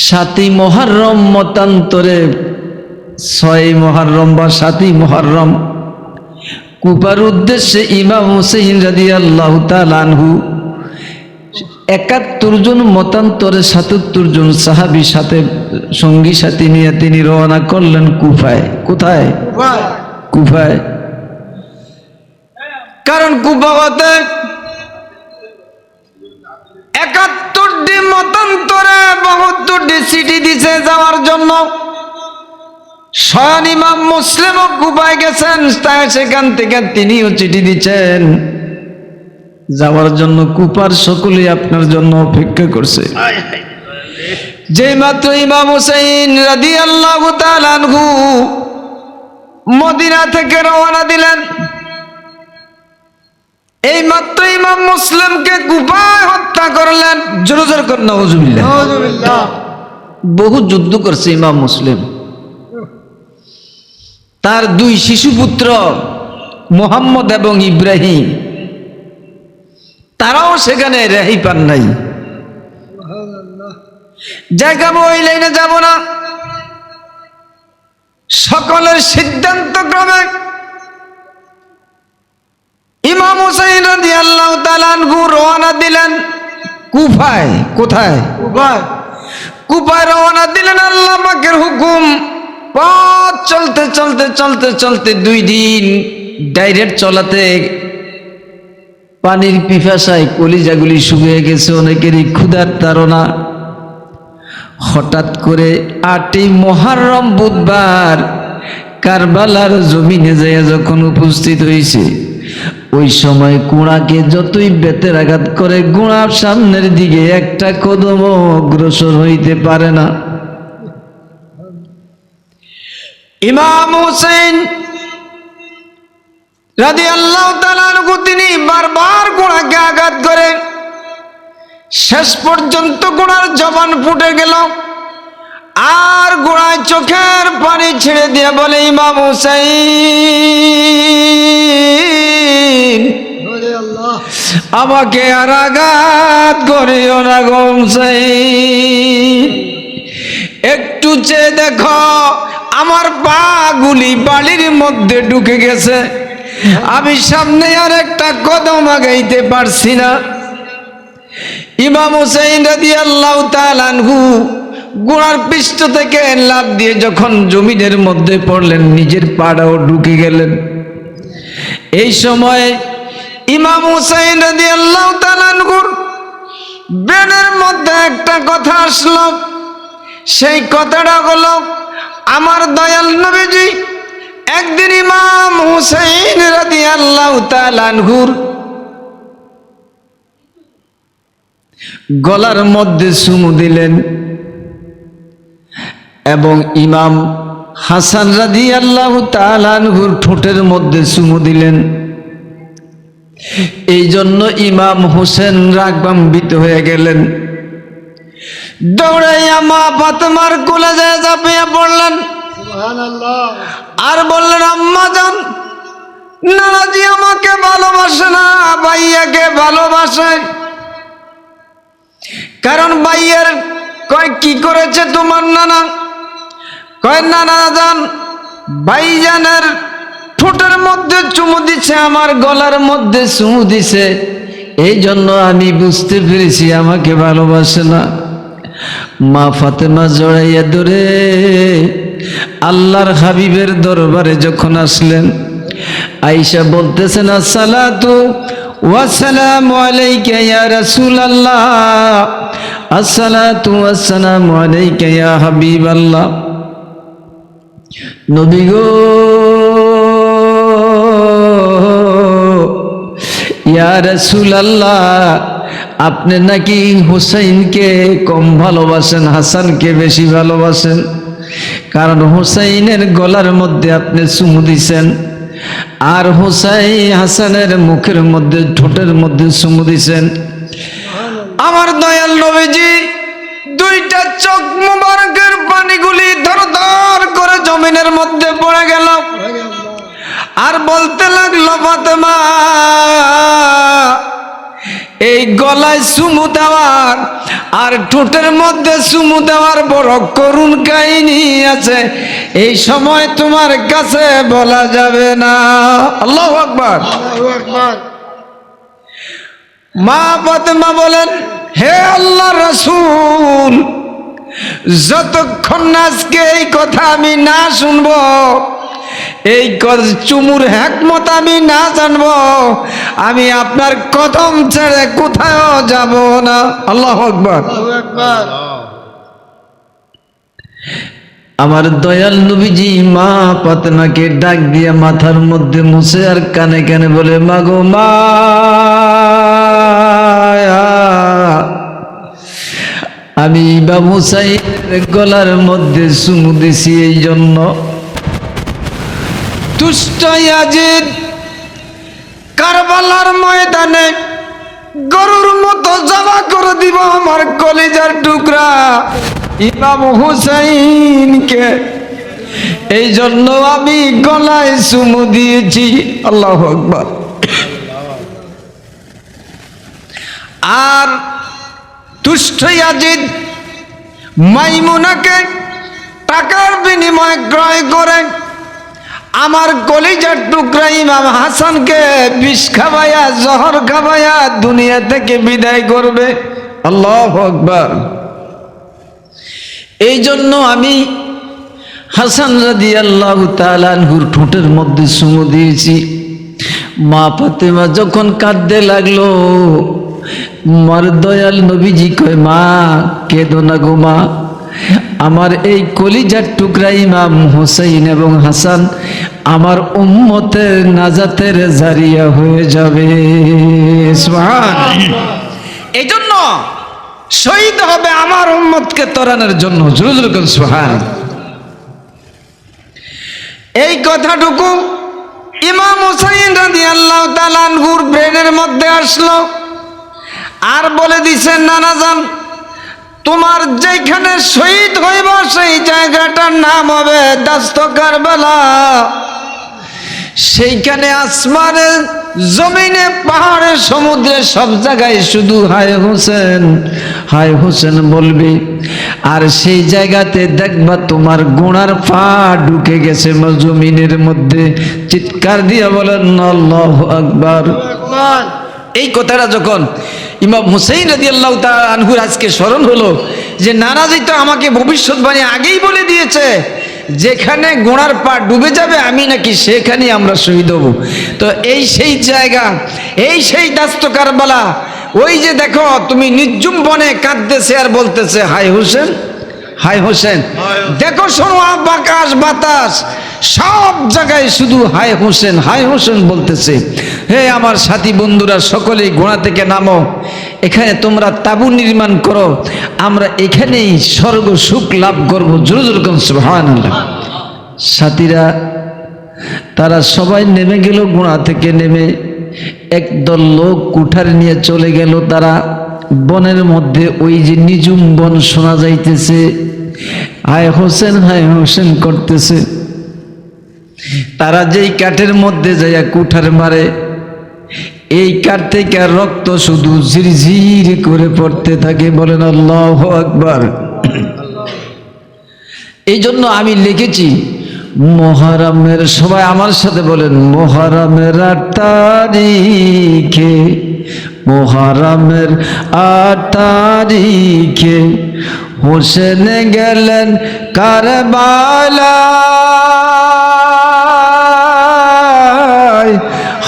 7ই মুহররম মতান্তরে 6ই মুহররম বা 7ই মুহররম কুফার উদ্দেশ্যে ইমাম হুসাইন রাদিয়াল্লাহু তাআলা আনহু 71 জন মতান্তরে 77 জন সাহাবী সাথে সঙ্গী সাথী নিয়ে তিনি রওনা করলেন কুফায়। কোথায়? কুফায়। কারণ কুফাতে 71টি মতান্তরে 72টি চিঠি দিছে যাওয়ার জন্য। স্বয়ং ইমাম মুসলিমও কুফায় গেছেন, তাই সেখান থেকে তিনিও চিঠি দিচ্ছেন যাওয়ার জন্য। কুফার সকলেই আপনার জন্য অপেক্ষা করছে। যে মাত্র ইমাম হুসাইন রাদিয়াল্লাহু তাআলা আনহু মদিনা থেকে রওনা দিলেন, এই মাত্র ইমাম মুসলিমকে কুফায় হত্যা করলেন। জোরে জোরে করেন নাউজুবিল্লাহ। বহু যুদ্ধ করছে ইমাম মুসলিম। তার 2 শিশু পুত্র মুহাম্মদ এবং ইব্রাহিম, তারাও সেখানে রেহাই পান নাই। জায়গা ওই লাইনে যাব না। সকলের সিদ্ধান্ত ক্রমে ইমাম হুসাইন রাদিয়াল্লাহু তাআলা আনহু রওনা দিলেন কুফায়। কোথায়? কুফায়। কুফায় রওনা দিলেন আল্লাহ পাকের হুকুম। পথ চলতে চলতে চলতে চলতে 2 দিন ডাইরেক্ট চলাতে পানির পিপাসায় কলিজাগুলি শুকিয়ে গেছে, অনেকেরই ক্ষুধার তাড়না। হঠাৎ করে 8ই মুহররম বুধবার কারবালার জমিনে যায় যখন উপস্থিত হয়েছে, ওই সময় গুণাকে যতই বেতের আঘাত করে গুণা সামনের দিকে একটা কদম অগ্রসর হইতে পারে না। ইমাম হুসাইন রাদিয়াল্লাহু তাআলা আনহু তিনি বারবার গুণাকে আঘাত করে শেষ পর্যন্ত গুণার জবান ফুটে গেল। আর গুণায় চোখের পানি ছেড়ে দিয়ে বলে, ইমাম হুসাইন আমাকে আর আঘাত করিও না গো হুসাইন, একটু চেয়ে দেখো আমার পা গুলি বালির মধ্যে ঢুকে গেছে, আমি সামনে আর একটা কদম আগাইতে পারছি না। ইমাম হুসাইন রাদিয়াল্লাহু তাআলা আনহু গুণার পৃষ্ঠ থেকে লাফ দিয়ে যখন জমিনের মধ্যে পড়লেন, নিজের পাড়াও ঢুকে গেলেন। এই সময় ইমাম হুসাইন রাদিয়াল্লাহু তাআলা আনহুর ব্রেনের মধ্যে একটা কথা আসলো। সেই কথাটা হলো, আমার দয়াল নবীজি একদিন ইমাম হুসাইন রাদিয়াল্লাহু তাআলা আনহুর গলার মধ্যে চুমু দিলেন এবং ইমাম হাসান রাদিয়াল্লাহু তাআলা আনহুর ঠোঁটের মধ্যে চুমু দিলেন। এই জন্য ইমাম হোসেন রাগান্বিত হয়ে গেলেন, দৌড়াইয়া মা ফাতেমার কোলে যায় ঝাঁপিয়ে পড়লেন। সুবহানাল্লাহ। আর বললেন, আম্মা জান, নানাজি আমাকে ভালোবাসে না, ভাইয়াকে ভালোবাসে। কারণ ভাইয়ের কয় কি করেছে তোমার নানা? কয় নানা জান ভাইজানের ঠোঁটের মধ্যে চুমু দিছে, আমার গলার মধ্যে চুমু দিছে, এই জন্য আমি বুঝতে পেরেছি আমাকে ভালোবাসে না। মা ফাতেমা জড়াইয়া ধরে আল্লাহর হাবিবের দরবারে যখন আসলেন, আয়েশা বলতেছেন, আসসালাতু ওয়াসসালামু আলাইকা ইয়া রাসূলুল্লাহ, আসসালাতু ওয়াসসালামু আলাইকা ইয়া হাবিবাল্লাহ। নবী গো, ইয়া রাসূলুল্লাহ, আপনি নাকি হুসাইনকে কম ভালোবাসেন, হাসানকে বেশি ভালোবাসেন। কারণ হুসাইনের গলার মধ্যে আপনি চুমু দিছেন, আর হুসাইন হাসানের মুখের মধ্যে ঠোঁটের মধ্যে চুমু দিছেন। আমার দয়াল নবীজি 2টা চোখ মুবারকের পানিগুলি ধর ধর করে জমিনের মধ্যে পড়ে গেল। আর বলতে লাগলো, ফাতেমা, এই গলায় চুমু দেওয়ার আর ঠোঁটের মধ্যে চুমু দেওয়ার বড় করুণ কাহিনী আছে, এই সময় তোমার কাছে বলা যাবে না। আল্লাহু আকবার। মা ফাতেমা বলেন, হে আল্লাহর রাসূল, যতক্ষণ না আজকে এই কথা আমি না শুনবো, এই চুমুর হিকমত আমি না জানবো, আমি আপনার কদম ছেড়ে কোথাও যাব না। আল্লাহু আকবার। আমার দয়াল নবীজি মা ফাতেমাকে ডাক দিয়ে মাথার মধ্যে মুছে আর কানে কানে বলে, মাগো মা, আমি ইমাম হুসাইনের গলার মধ্যে চুমু দিছি এই জন্য দুষ্ট ইয়াজিদ কারবালার ময়দানে গরুর মতো জবা করে দিব আমার কলিজার টুকরা ইমাম হুসাইনকে, এই জন্য আমি গলায় চুমু দিয়েছি। আল্লাহু আকবার। আর দুষ্ট ইয়াজিদ মাইমুনাকে টাকার বিনিময়ে ক্রয় করে আমার কলিজার টুকরা ইমাম হাসানকে বিষ খাওয়াইয়া, জহর খাওয়াইয়া দুনিয়া থেকে বিদায় করবে। আল্লাহু আকবার। এই জন্য আমি হাসান রাদিয়াল্লাহু তাআলা আনহুর ঠোঁটের মধ্যে চুমু দিয়েছি। মা ফাতেমা যখন কাঁদতে লাগলো, মার দয়াল নবীজি কয়, মা কেঁদো না গো মা, আমার এই কলিজার টুকরা ইমাম হুসাইন এবং হাসান আমার উম্মতের নাজাতের জারিয়া হয়ে যাবে। সুবহানাল্লাহ। এই জন্য শহীদ হবে আমার উম্মতকে তরানোর জন্য। জোরে জোরে বলুন সুবহানাল্লাহ। এই কথাটুকু ইমাম হুসাইন রাদিয়াল্লাহু তাআলা আনহুর ব্রেনের মধ্যে আসলো আর বলে দিছেন, নানা জান, তোমার যেখানে শহীদ হইব সেই জায়গাটার নাম হবে দাস্ত কারবালা। সেইখানে আসমানে, জমিনে, পাহাড়ে, সমুদ্রে, সব জায়গায় শুধু হায় হোসেন, হায় হোসেন বলবে। আর সেই জায়গাতে দেখবা তোমার গোনার পা ঢুকে গেছে জমিনের মধ্যে। চিৎকার দিয়ে বলেন আল্লাহু আকবার। এই কথাটা যখন ইমাম হুসাইন রাদিয়াল্লাহু তাআলা আনহুর আজকে স্মরণ হলো যে নানাজি তো আমাকে ভবিষ্যৎবাণী আগেই বলে দিয়েছে, যেখানে গোনার পা ডুবে যাবে আমি নাকি সেখানে আমরা শহীদ হব। তো এই সেই জায়গা, এই সেই দাস্ত কারবালা। ওই যে দেখো তুমি নির্জুম বনে কাঁদতেছে আর বলতেছে হায় হোসেন, হায় হোসেন। দেখো শোনো, আকাশ বাতাস সব জায়গায় শুধু হায় হোসেন, হায় হোসেন বলতেছে। হে আমার সাথী বন্ধুরা, সকলেই ঘোড়া থেকে নামো, এখানে তোমরা তাবু নির্মাণ করো, আমরা এখানেই স্বর্গ সুখ লাভ করবো। জোরে জোরে বলুন সুবহানাল্লাহ। সাথীরা তারা সবাই নেমে গেল, ঘোড়া থেকে নেমে একদল লোক কুঠার নিয়ে চলে গেল। তারা বনের মধ্যে, ওই যে নিজুম বন শোনা যাইতেছে, হায় হোসেন, হায় হোসেন করতেছে। তারা যেই কাঠের মধ্যে যাইয়া কুঠার মারে, এই কাঠ থেকে রক্ত শুধু ঝিরঝির করে পড়তে থাকে। বলেন আল্লাহু আকবার। এই জন্য আমি লিখেছি মুহররমের, সবাই আমার সাথে বলেন, মুহররমের 8 তারিখে, মুহররমের 8 তারিখে হোসেন গেলেন কারবালায়।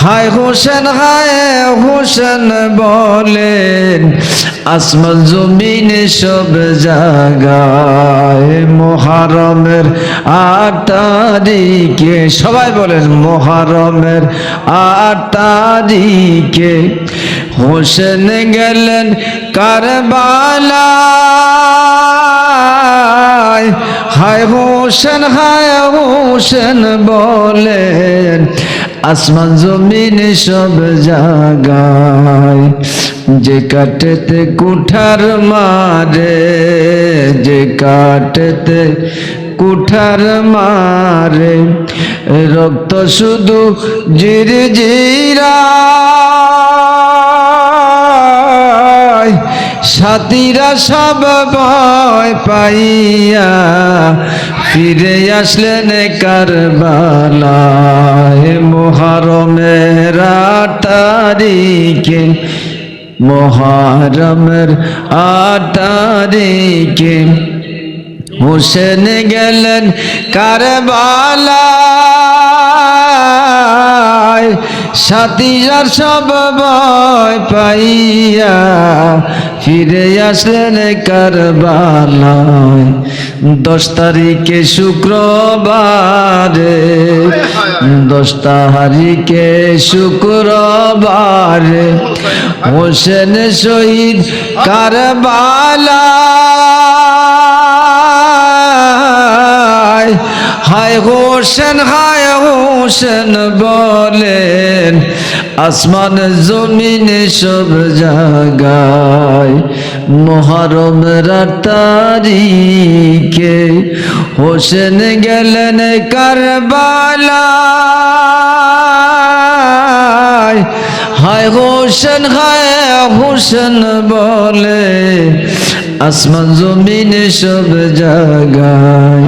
হায় হোসেন, হায় হোসেন বলেন আসমান জমিনে সব জায়গায়। মুহররমের 8 তারিখে, সবাই বলেন মুহররমের 8 তারিখে হোসেন গেলেন কারবালায়। হায় হোসেন, হায় হোসেন বলেন আসমান জমিনে সব জায়গায়। যে কাটেতে কুঠার মারে, যে কাটেতে কুঠার মারে, রক্ত শুধু জিরজিরা, সাথীরা সব ভয় পাইয়া ফিরে আসলেন কারবালায় মুহররমের 8 তারিখে মুহররমের 8 তারিখে হোসেন গেলেন কারবালায় সাথীরা সব ভয় পাইয়া ফিরে আসলেন কারবালায় 10 তারিখে শুক্রবারে 10 তারিখে শুক্রবারে হোসেন শহীদ কারবালায় হায় হোসেন বলেন আসমান জমিন সব জায়গায় মুহররমের 8 তারিখে হোসেন গেলেন কারবালায় হায় হোসেন বলে আসমান জমিন সব জায়গায়